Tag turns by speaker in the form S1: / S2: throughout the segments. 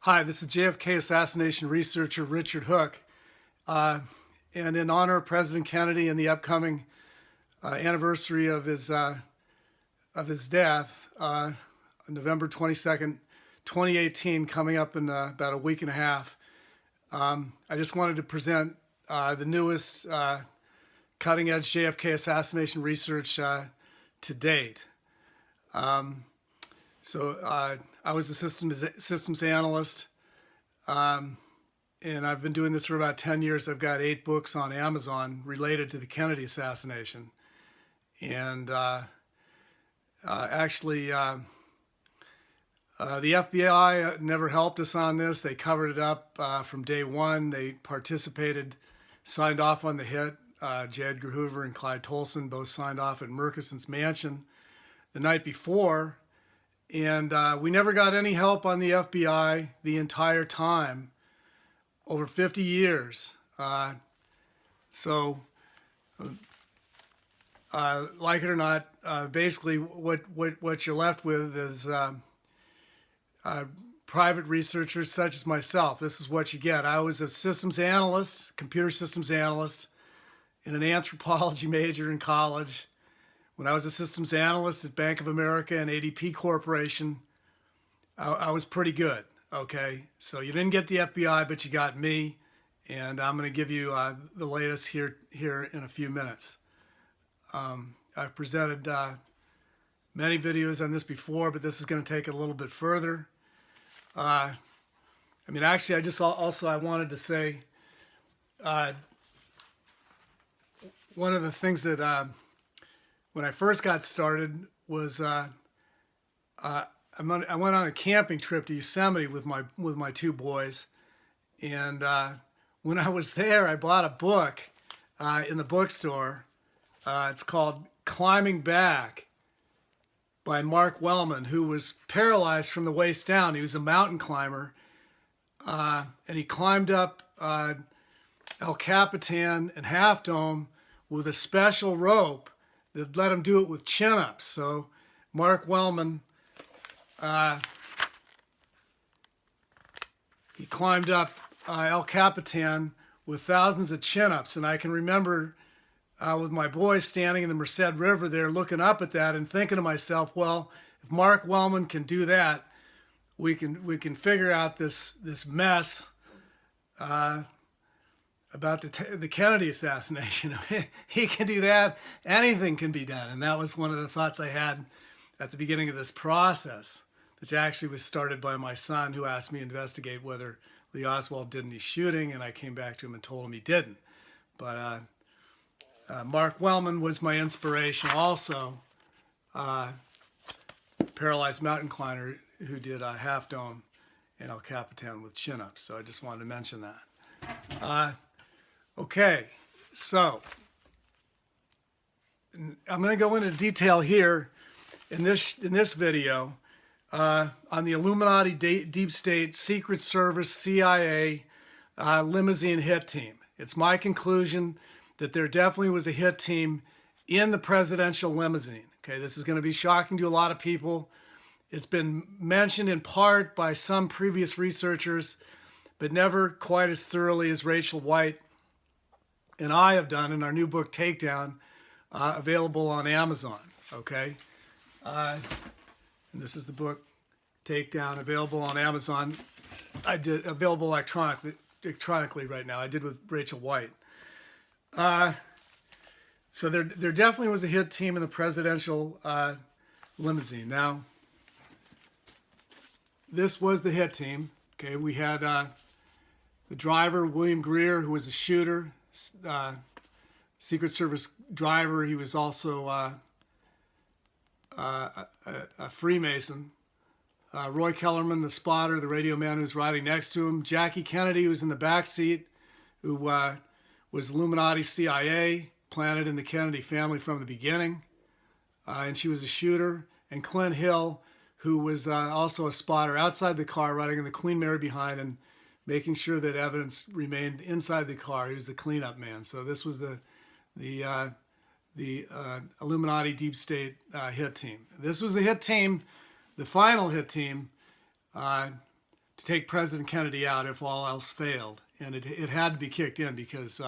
S1: Hi, this is JFK assassination researcher Richard Hooke. And in honor of President Kennedy and the upcoming anniversary of his death, November 22nd, 2018, coming up in about a week and a half, I just wanted to present the newest cutting-edge JFK assassination research to date. I was a systems analyst, and I've been doing this for about 10 years. I've got 8 books on Amazon related to the Kennedy assassination. And the FBI never helped us on this. They covered it up from day one. They participated, signed off on the hit. J. Edgar Hoover and Clyde Tolson both signed off at Murchison's mansion the night before. And we never got any help on the FBI the entire time, over 50 years. Like it or not, basically what you're left with is private researchers such as myself. This is what you get. I was a systems analyst, computer systems analyst, and an anthropology major in college. When I was a systems analyst at Bank of America and ADP Corporation, I was pretty good, okay? So you didn't get the FBI, but you got me, and I'm going to give you the latest here in a few minutes. I've presented many videos on this before, but this is going to take it a little bit further. Actually, I wanted to say one of the things that when I first got started was I went on a camping trip to Yosemite with my 2 boys, and when I was there, I bought a book in the bookstore. It's called Climbing Back by Mark Wellman, who was paralyzed from the waist down. He was a mountain climber, and he climbed up El Capitan and Half Dome with a special rope that let him do it with chin-ups. So Mark Wellman, he climbed up El Capitan with thousands of chin-ups. And I can remember with my boys standing in the Merced River there looking up at that and thinking to myself, well, if Mark Wellman can do that, we can figure out this mess about the Kennedy assassination. He can do that. Anything can be done. And that was one of the thoughts I had at the beginning of this process, which actually was started by my son, who asked me to investigate whether Lee Oswald did any shooting, and I came back to him and told him he didn't. But Mark Wellman was my inspiration also, paralyzed mountain climber who did Half Dome and El Capitan with chin-ups. So I just wanted to mention that. Okay, so I'm going to go into detail here in this video on the Illuminati, Deep State, Secret Service, CIA limousine hit team. It's my conclusion that there definitely was a hit team in the presidential limousine. Okay, this is going to be shocking to a lot of people. It's been mentioned in part by some previous researchers, but never quite as thoroughly as Rachel White and I have done in our new book, Takedown, available on Amazon, okay? And this is the book, Takedown, available on Amazon. I did available electronically right now. I did with Rachel White. So there definitely was a hit team in the presidential limousine. Now, this was the hit team, okay? We had the driver, William Greer, who was a shooter, Secret Service driver. He was also a Freemason. Roy Kellerman, the spotter, the radio man who was riding next to him. Jackie Kennedy, who was in the back seat, who was Illuminati CIA, planted in the Kennedy family from the beginning. And she was a shooter. And Clint Hill, who was also a spotter outside the car, riding in the Queen Mary behind and making sure that evidence remained inside the car. He was the cleanup man. So this was the Illuminati Deep State hit team. This was the hit team, the final hit team, to take President Kennedy out if all else failed. And it had to be kicked in because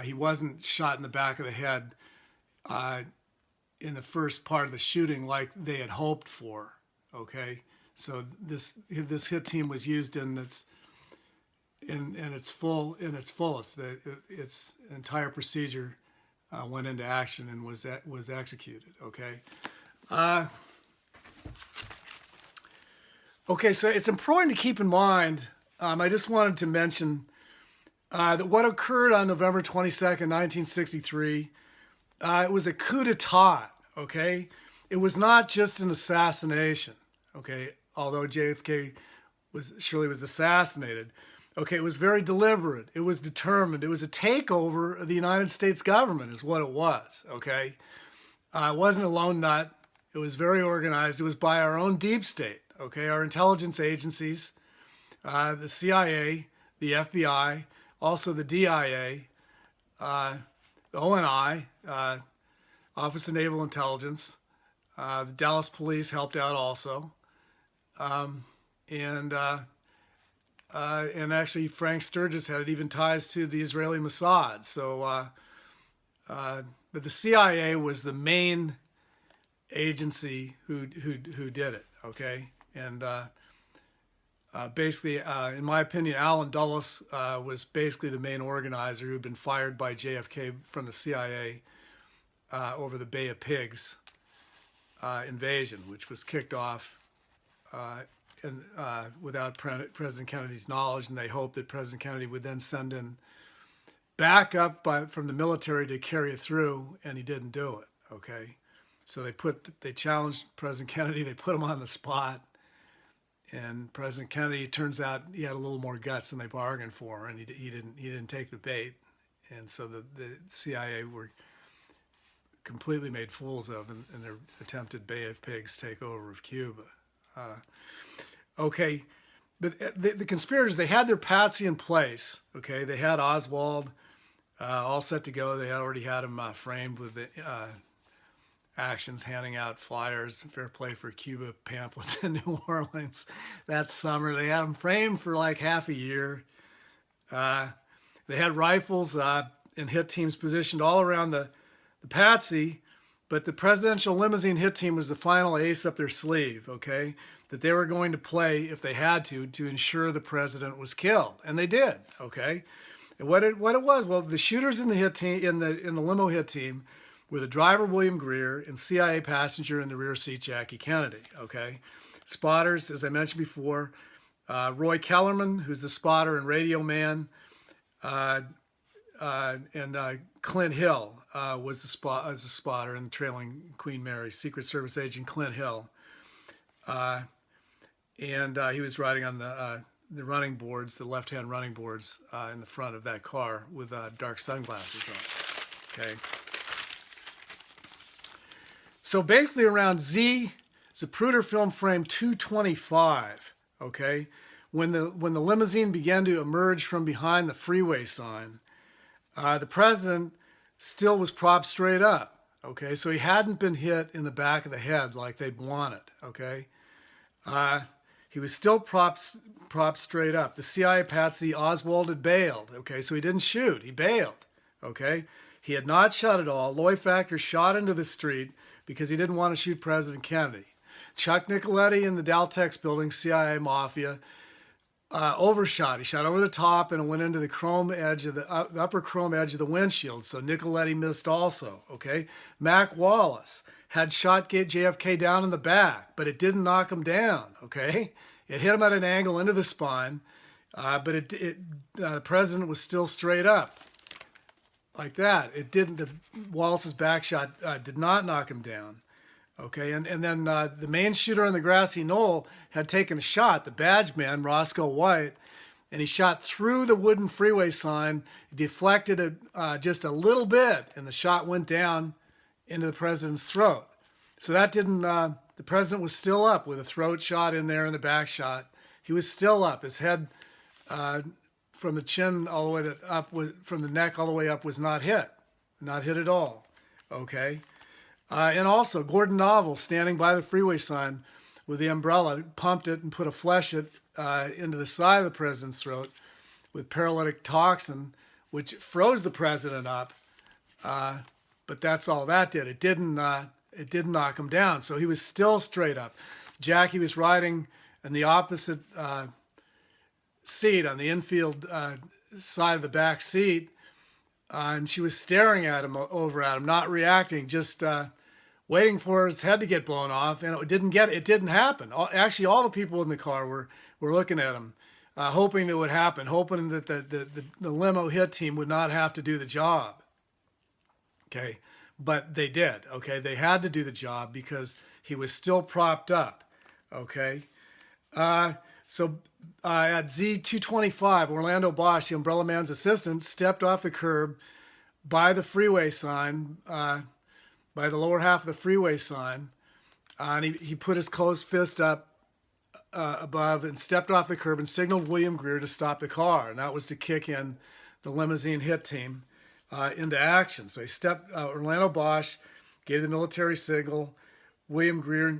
S1: he wasn't shot in the back of the head in the first part of the shooting like they had hoped for. Okay, so this hit team was used in its fullest. Its entire procedure went into action and was executed. Okay. Okay, so it's important to keep in mind. I just wanted to mention that what occurred on November 22nd, 1963, it was a coup d'etat. Okay, it was not just an assassination. Okay, although JFK was assassinated. Okay, it was very deliberate. It was determined. It was a takeover of the United States government is what it was, okay? It wasn't a lone nut. It was very organized. It was by our own deep state, okay? Our intelligence agencies, the CIA, the FBI, also the DIA, the ONI, Office of Naval Intelligence, the Dallas Police helped out also. And actually Frank Sturgis had even ties to the Israeli Mossad. So, but the CIA was the main agency who did it. Okay, and basically, in my opinion, Allen Dulles was basically the main organizer who'd been fired by JFK from the CIA over the Bay of Pigs invasion, which was kicked off without President Kennedy's knowledge, and they hoped that President Kennedy would then send in backup from the military to carry it through, and he didn't do it. Okay, so they challenged President Kennedy. They put him on the spot, and President Kennedy, it turns out, he had a little more guts than they bargained for, and he didn't take the bait, and so the CIA were completely made fools of in their attempted Bay of Pigs takeover of Cuba. Okay, but the conspirators, they had their patsy in place. Okay, they had Oswald all set to go. They already had him framed with the actions, handing out flyers, fair play for Cuba pamphlets in New Orleans that summer. They had him framed for like half a year. They had rifles and hit teams positioned all around the patsy, but the presidential limousine hit team was the final ace up their sleeve, okay, that they were going to play if they had to ensure the president was killed, and they did, okay. And what it was, well, the shooters in the hit team, in the limo hit team, were the driver William Greer and CIA passenger in the rear seat Jackie Kennedy, okay. Spotters, as I mentioned before, Roy Kellerman, who's the spotter and radio man, and Clint Hill was the spotter and trailing Queen Mary, Secret Service agent Clint Hill. And he was riding on the running boards, the left-hand running boards in the front of that car with dark sunglasses on. Okay. So basically around Zapruder film frame 225, okay, when the limousine began to emerge from behind the freeway sign, the president still was propped straight up, okay? So he hadn't been hit in the back of the head like they'd wanted, okay? He was still propped straight up. The CIA patsy Oswald had bailed, okay? So he didn't shoot, he bailed, okay? He had not shot at all. Loy Factor shot into the street because he didn't want to shoot President Kennedy. Chuck Nicoletti in the Daltex building, CIA Mafia, overshot. He shot over the top and it went into the chrome edge of the upper chrome edge of the windshield. So Nicoletti missed also. Okay, Mac Wallace had shot JFK down in the back, but it didn't knock him down. Okay, it hit him at an angle into the spine, but the president was still straight up like that. It didn't. Wallace's back shot did not knock him down. Okay, and then the main shooter on the grassy knoll had taken a shot, the badge man, Roscoe White, and he shot through the wooden freeway sign, deflected it just a little bit, and the shot went down into the president's throat. So that didn't, the president was still up with a throat shot in there and the back shot. He was still up. His head from the chin all the way up, from the neck all the way up was not hit at all, okay? And also, Gordon Novel, standing by the freeway sign with the umbrella, pumped it and put a into the side of the president's throat with paralytic toxin, which froze the president up. But that's all that did. It didn't knock him down. So he was still straight up. Jackie was riding in the opposite seat on the infield side of the back seat, and she was staring at him, over at him, not reacting, just waiting for his head to get blown off. And it didn't happen. Actually, all the people in the car were looking at him, hoping that it would happen, hoping that the limo hit team would not have to do the job. Okay, but they did. Okay, they had to do the job because he was still propped up. Okay, so at Z225, Orlando Bosch, the Umbrella Man's assistant, stepped off the curb by the freeway sign, by the lower half of the freeway sign, and he put his closed fist up above and stepped off the curb and signaled William Greer to stop the car, and that was to kick in the limousine hit team into action. So he stepped. Orlando Bosch gave the military signal. William Greer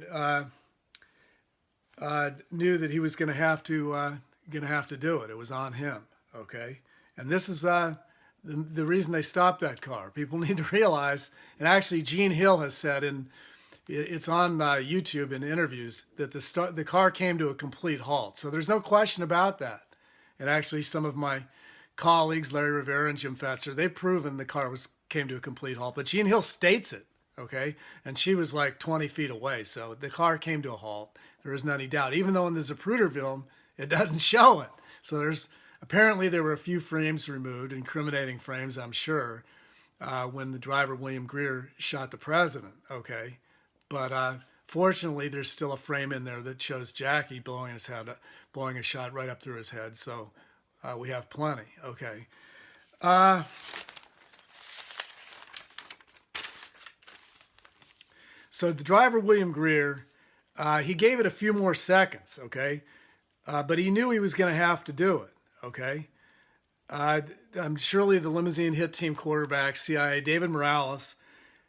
S1: knew that he was going to have to do it. It was on him. Okay, and this is the reason they stopped that car. People need to realize, and actually Gene Hill has said, and it's on YouTube in interviews, that the car came to a complete halt. So there's no question about that. And actually, some of my colleagues, Larry Rivera and Jim Fetzer, they've proven the car came to a complete halt. But Gene Hill states it, okay? And she was like 20 feet away. So the car came to a halt. There isn't any doubt. Even though in the Zapruder film, it doesn't show it. So apparently there were a few frames removed, incriminating frames, I'm sure, when the driver, William Greer, shot the president, okay? But fortunately, there's still a frame in there that shows Jackie blowing a shot right up through his head. So we have plenty. Okay. So the driver, William Greer, he gave it a few more seconds. Okay. But he knew he was going to have to do it. Okay. Surely the limousine hit team quarterback, CIA David Morales,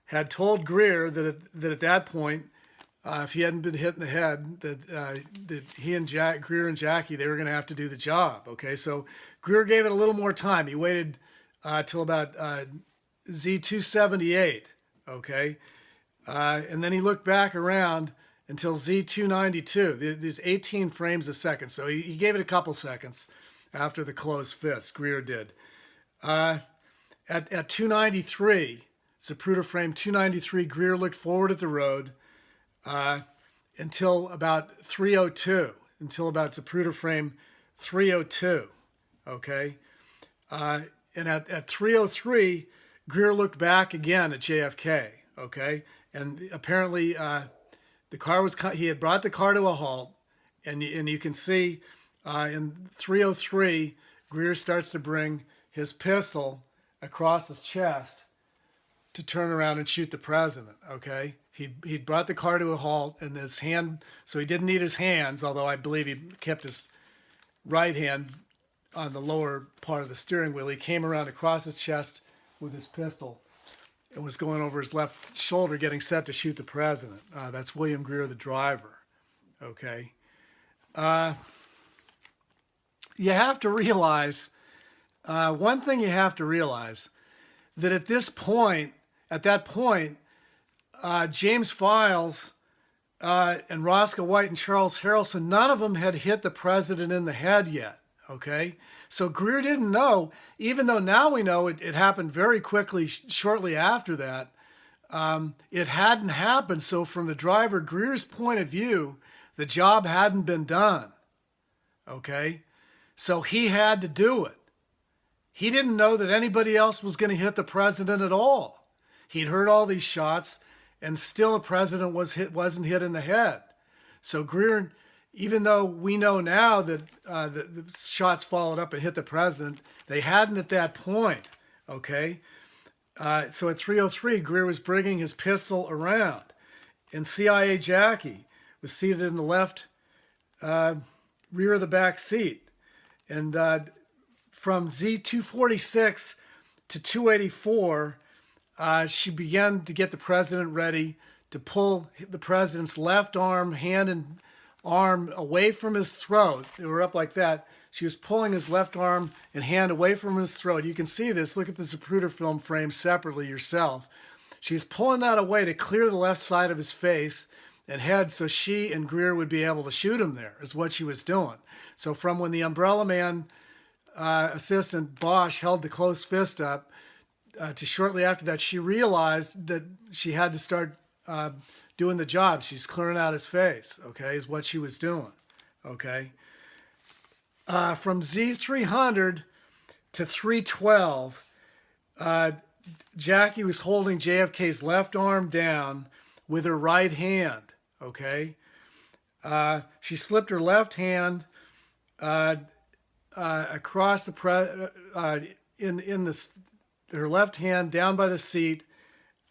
S1: had told Greer that at that point, if he hadn't been hit in the head, that he and Greer and Jackie, they were going to have to do the job. Okay, so Greer gave it a little more time. He waited till about Z278. Okay, and then he looked back around until Z292. These 18 frames a second. So he gave it a couple seconds after the closed fist. Greer did. At 293. Zapruder frame 293, Greer looked forward at the road until about 302, until about Zapruder frame 302, okay? And at 303, Greer looked back again at JFK, okay? And apparently he had brought the car to a halt, and you can see in 303, Greer starts to bring his pistol across his chest to turn around and shoot the president, okay? He brought the car to a halt, and his hand, so he didn't need his hands, although I believe he kept his right hand on the lower part of the steering wheel. He came around across his chest with his pistol and was going over his left shoulder, getting set to shoot the president. That's William Greer, the driver, okay? You have to realize, one thing you have to realize, that at that point, James Files and Roscoe White and Charles Harrelson, none of them had hit the president in the head yet, okay? So Greer didn't know, even though now we know it happened very quickly shortly after that, it hadn't happened. So from the driver Greer's point of view, the job hadn't been done, okay? So he had to do it. He didn't know that anybody else was going to hit the president at all. He'd heard all these shots, and still the president wasn't hit in the head. So Greer, even though we know now that the shots followed up and hit the president, they hadn't at that point, okay? So at 303, Greer was bringing his pistol around, and CIA Jackie was seated in the left rear of the back seat. And from Z246 to 284, she began to get the president ready to pull the president's left arm, hand, and arm away from his throat. They were up like that. She was pulling his left arm and hand away from his throat. You can see this. Look at the Zapruder film frame separately yourself. She's pulling that away to clear the left side of his face and head so she and Greer would be able to shoot him there, is what she was doing. So from when the Umbrella Man assistant Bosch held the closed fist up to shortly after that, she realized that she had to start doing the job. She's clearing out his face, okay, is what she was doing, okay. From Z300 to 312, Jackie was holding JFK's left arm down with her right hand, okay. She slipped her left hand across the her left hand down by the seat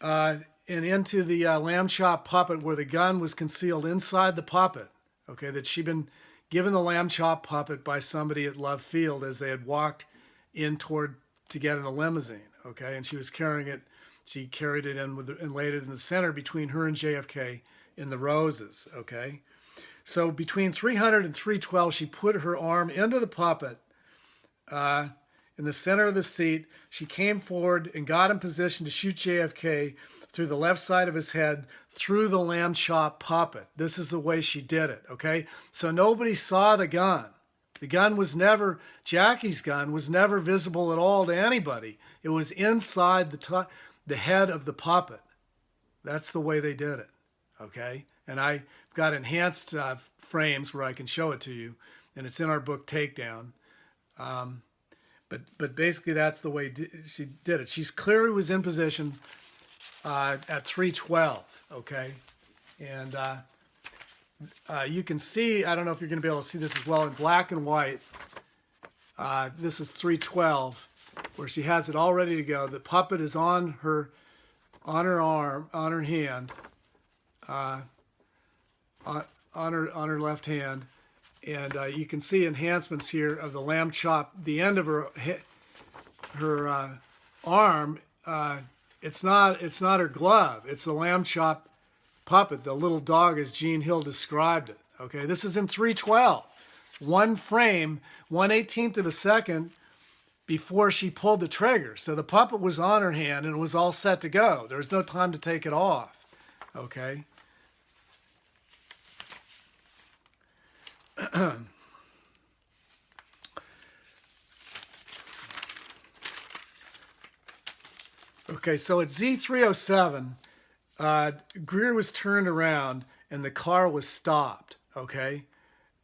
S1: and into the lamb chop puppet where the gun was concealed inside the puppet, okay, that she'd been given the lamb chop puppet by somebody at Love Field as they had walked in toward to get in a limousine, okay, and she was carrying it. She carried it in and laid it in the center between her and JFK in the roses, okay. So between 300 and 312, she put her arm into the puppet in the center of the seat. She came forward and got in position to shoot JFK through the left side of his head through the lamb chop puppet. This is the way she did it, okay? So nobody saw the gun. The gun was never, Jackie's gun was never visible at all to anybody. It was inside the head of the puppet. That's the way they did it, okay? And I've got enhanced frames where I can show it to you, and it's in our book Takedown. But basically that's the way she did it. She's clearly was in position at 312, okay? And you can see, I don't know if you're going to be able to see this as well in black and white. This is 312, where she has it all ready to go. The puppet is on her arm, on her hand, on her left hand. And you can see enhancements here of the lamb chop. The end of her arm. It's not her glove. It's the lamb chop puppet. The little dog, as Gene Hill described it. Okay, this is in 312. One frame, 1/18 of a second before she pulled the trigger. So the puppet was on her hand and it was all set to go. There was no time to take it off. Okay. Okay, so at Z307, Greer was turned around and the car was stopped, okay?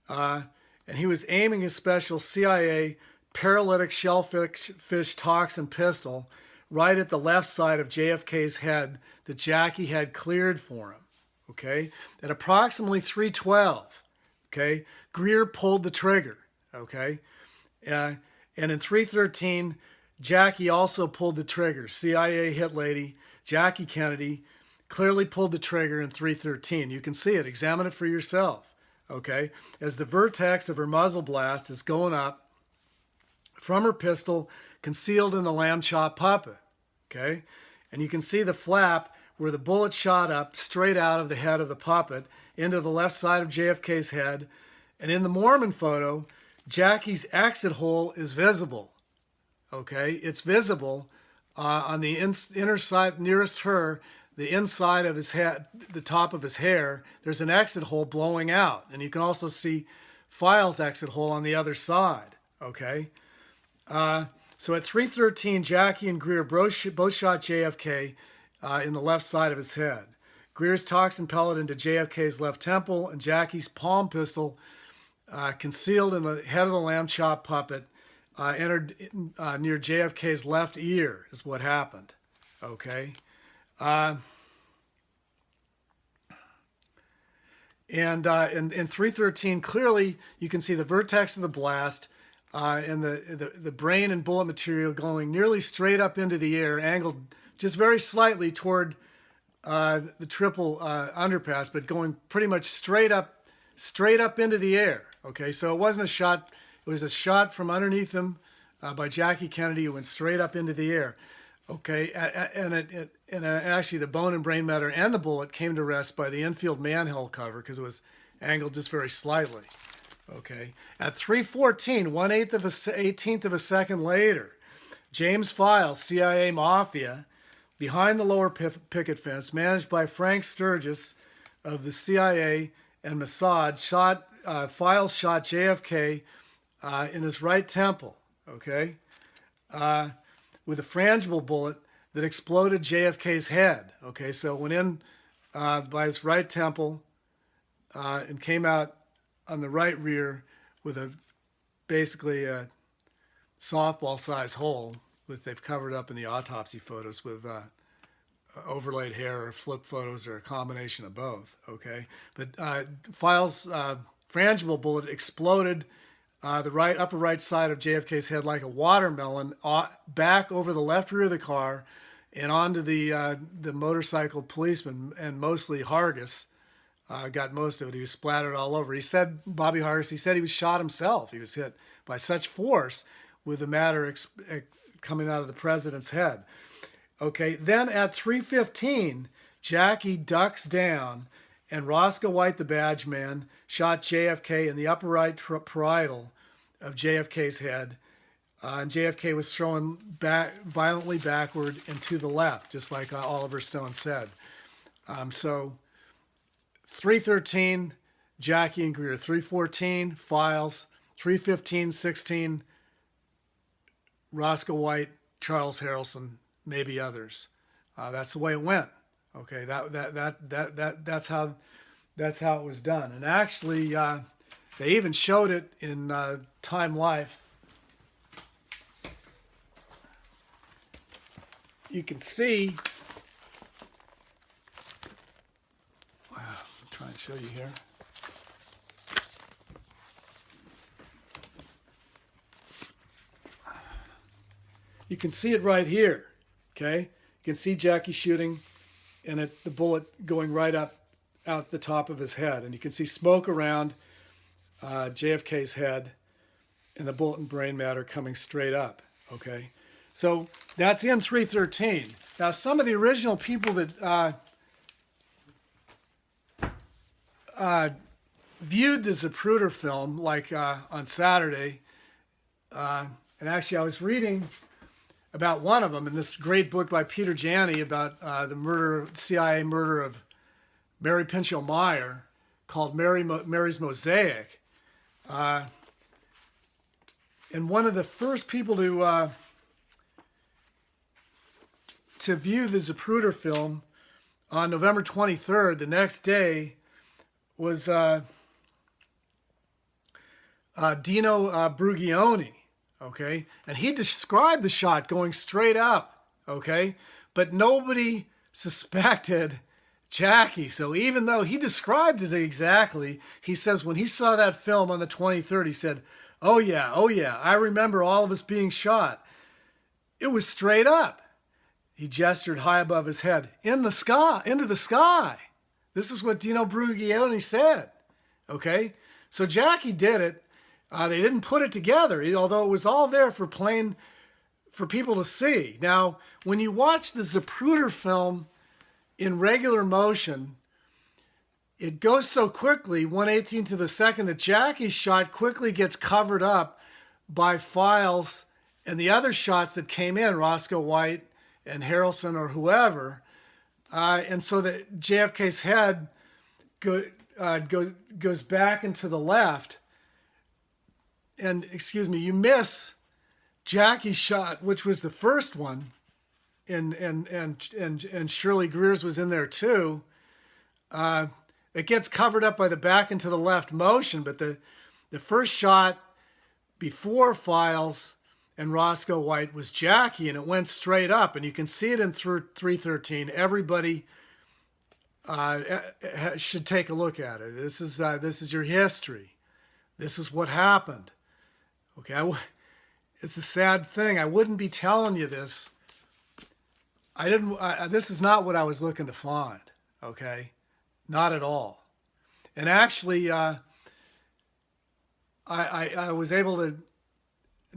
S1: And he was aiming his special CIA paralytic shellfish toxin pistol right at the left side of JFK's head that Jackie had cleared for him, okay? At approximately 312, okay, Greer pulled the trigger, okay? And in 313, Jackie also pulled the trigger. CIA hit lady Jackie Kennedy clearly pulled the trigger in 313. You can see it. Examine it for yourself, okay? As the vertex of her muzzle blast is going up from her pistol concealed in the lamb chop puppet, okay? And you can see the flap where the bullet shot up straight out of the head of the puppet into the left side of JFK's head. And in the Mormon photo, Jackie's exit hole is visible. Okay, it's visible on the inner side nearest her, the inside of his head, the top of his hair. There's an exit hole blowing out, and you can also see File's exit hole on the other side. Okay, so at 313, Jackie and Greer both shot JFK in the left side of his head. Greer's toxin pellet into JFK's left temple, and Jackie's palm pistol concealed in the head of the lamb chop puppet. Entered near JFK's left ear is what happened, okay? And in 313, clearly you can see the vertex of the blast and the brain and bullet material going nearly straight up into the air, angled just very slightly toward the triple underpass, but going pretty much straight up into the air, okay? So it wasn't a shot. It was a shot from underneath him by Jackie Kennedy who went straight up into the air. Okay, and actually the bone and brain matter and the bullet came to rest by the infield manhole cover because it was angled just very slightly. Okay, at 3:14, 1/18 of a second later, James Files, CIA Mafia, behind the lower picket fence, managed by Frank Sturgis of the CIA and Mossad, Files shot JFK in his right temple, okay, with a frangible bullet that exploded JFK's head. Okay, so went in by his right temple and came out on the right rear with basically a softball-sized hole that they've covered up in the autopsy photos with overlaid hair or flip photos or a combination of both. Okay, but Files' frangible bullet exploded the upper right side of JFK's head like a watermelon, back over the left rear of the car and onto the motorcycle policeman, and mostly Hargis. Got most of it. He was splattered all over. He said, Bobby Hargis, he said he was shot himself. He was hit by such force with the matter coming out of the president's head. Okay, then at 3:15, Jackie ducks down, and Roscoe White, the badge man, shot JFK in the upper right parietal of JFK's head. And JFK was thrown violently backward and to the left, just like Oliver Stone said. So 3:13, Jackie and Greer. 3:14, Files. 3:15, 16, Roscoe White, Charles Harrelson, maybe others. That's the way it went. Okay, that's how it was done. And actually, they even showed it in Time Life. You can see. Wow, I'll try and show you here. You can see it right here. Okay, you can see Jackie shooting, and the bullet going right up out the top of his head, and you can see smoke around JFK's head, and the bullet and brain matter coming straight up. Okay, so that's in 3:13. Now, some of the original people that viewed the Zapruder film, like on Saturday, and actually I was reading about one of them in this great book by Peter Janney about the CIA murder of Mary Pinchot Meyer, called Mary's Mosaic. And one of the first people to view the Zapruder film on November 23rd, the next day, was Dino Brugioni. Okay, and he described the shot going straight up. Okay, but nobody suspected Jackie. So even though he described it exactly, he says when he saw that film on the 23rd, he said, oh yeah, I remember all of us being shot. It was straight up. He gestured high above his head, in the sky, into the sky. This is what Dino Brugioni said. Okay, so Jackie did it. They didn't put it together, although it was all there for people to see. Now, when you watch the Zapruder film in regular motion, it goes so quickly, 1/18 to the second, that Jackie's shot quickly gets covered up by Files and the other shots that came in, Roscoe White and Harrelson or whoever. And so that JFK's head goes back and to the left. And you miss Jackie's shot, which was the first one, and Shirley Greer's was in there too. It gets covered up by the back and to the left motion, but the first shot before Files and Roscoe White was Jackie, and it went straight up, and you can see it in 3:13. Everybody should take a look at it. This is your history. This is what happened. Okay, it's a sad thing. I wouldn't be telling you this. This is not what I was looking to find. Okay, not at all. And actually, I was able to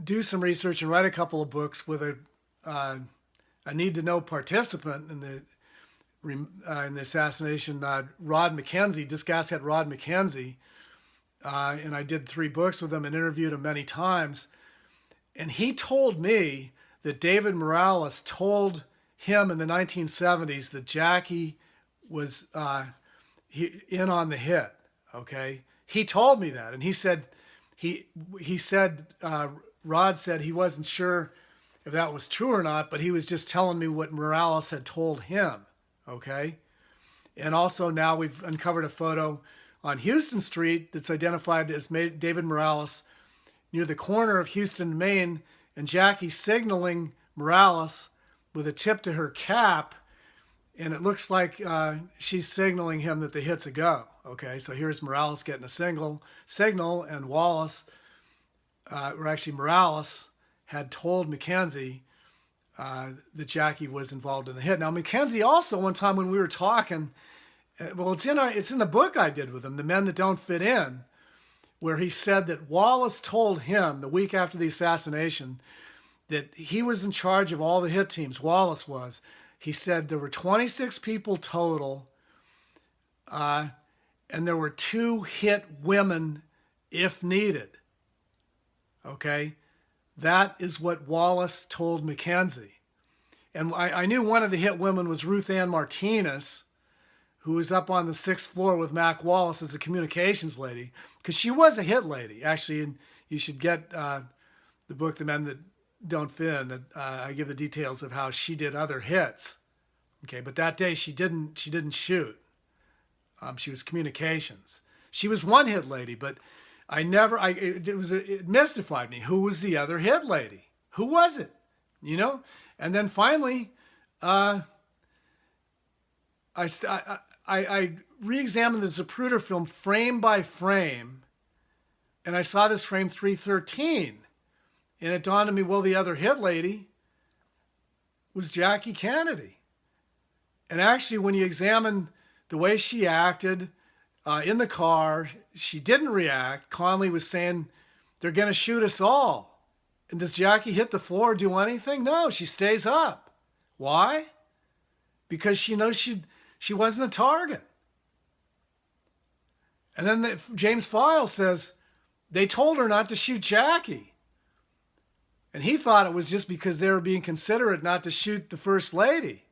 S1: do some research and write a couple of books with a need-to-know participant, and in the assassination, Rod McKenzie, Discast had Rod McKenzie, and I did 3 books with him and interviewed him many times. And he told me that David Morales told him in the 1970s that Jackie was in on the hit. Okay, he told me that, and he said Rod said he wasn't sure if that was true or not, but he was just telling me what Morales had told him. Okay, and also now we've uncovered a photo on Houston Street that's identified as David Morales near the corner of Houston, Maine, and Jackie signaling Morales with a tip to her cap, and it looks like she's signaling him that the hit's a go. Okay, so here's Morales getting a signal, and Wallace, or actually Morales, had told McKenzie that Jackie was involved in the hit. Now, McKenzie also, one time when we were talking, well, it's in the book I did with him, The Men That Don't Fit In, where he said that Wallace told him the week after the assassination that he was in charge of all the hit teams. Wallace was. He said there were 26 people total, and there were 2 hit women if needed. Okay? That is what Wallace told McKenzie. And I knew one of the hit women was Ruth Ann Martinez, who was up on the 6th floor with Mac Wallace as a communications lady, because she was a hit lady. Actually, and you should get the book, The Men That Don't Fit In. I give the details of how she did other hits. Okay, but that day she didn't shoot. She was communications. She was one hit lady, but it mystified me. Who was the other hit lady? Who was it? You know? And then finally, I re-examined the Zapruder film frame by frame, and I saw this frame 313, and it dawned on me, well, the other hit lady was Jackie Kennedy. And actually, when you examine the way she acted in the car, she didn't react. Conley was saying, they're going to shoot us all. And does Jackie hit the floor or do anything? No, she stays up. Why? Because she knows she wasn't a target. And then James Files says, they told her not to shoot Jackie. And he thought it was just because they were being considerate not to shoot the First Lady.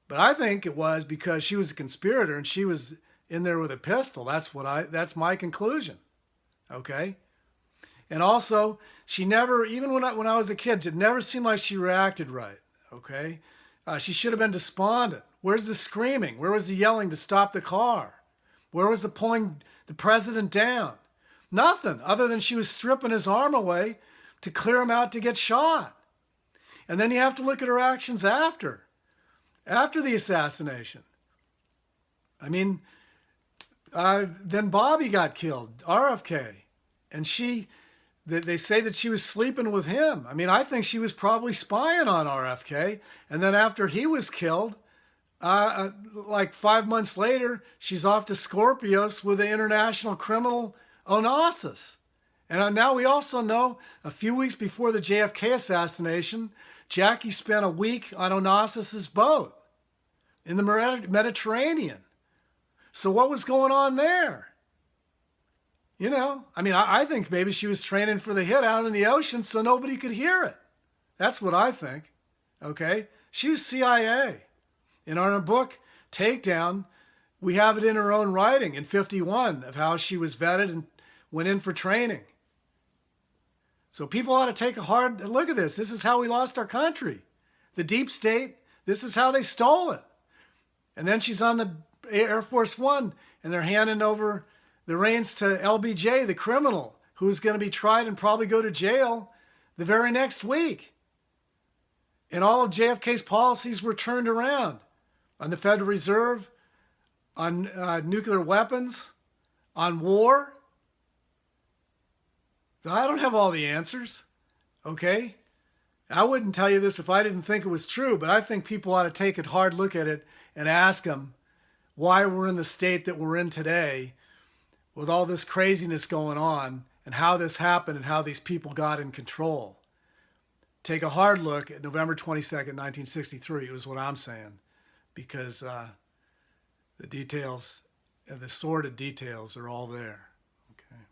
S1: But I think it was because she was a conspirator and she was in there with a pistol. That's my conclusion. Okay? And also, she never, even when I was a kid, it never seemed like she reacted right. Okay? She should have been despondent. Where's the screaming? Where was the yelling to stop the car? Where was the pulling the president down? Nothing, other than she was stripping his arm away to clear him out to get shot. And then you have to look at her actions after the assassination. I mean, then Bobby got killed, RFK. And they say that she was sleeping with him. I mean, I think she was probably spying on RFK. And then after he was killed, like 5 months later, she's off to Scorpios with the international criminal Onassis. And now we also know a few weeks before the JFK assassination, Jackie spent a week on Onassis's boat in the Mediterranean. So what was going on there? You know, I mean, I think maybe she was training for the hit out in the ocean so nobody could hear it. That's what I think. Okay? She was CIA. In our book, Takedown, we have it in her own writing in 51 of how she was vetted and went in for training. So people ought to take a hard look at this. This is how we lost our country. The deep state, this is how they stole it. And then she's on the Air Force One, and they're handing over the reins to LBJ, the criminal, who's going to be tried and probably go to jail the very next week. And all of JFK's policies were turned around on the Federal Reserve, on nuclear weapons, on war. So I don't have all the answers, okay? I wouldn't tell you this if I didn't think it was true, but I think people ought to take a hard look at it and ask them why we're in the state that we're in today with all this craziness going on and how this happened and how these people got in control. Take a hard look at November 22nd, 1963 is what I'm saying. because the details, the sordid details are all there. Okay.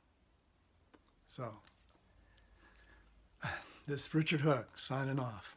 S1: So, this is Richard Hooke signing off.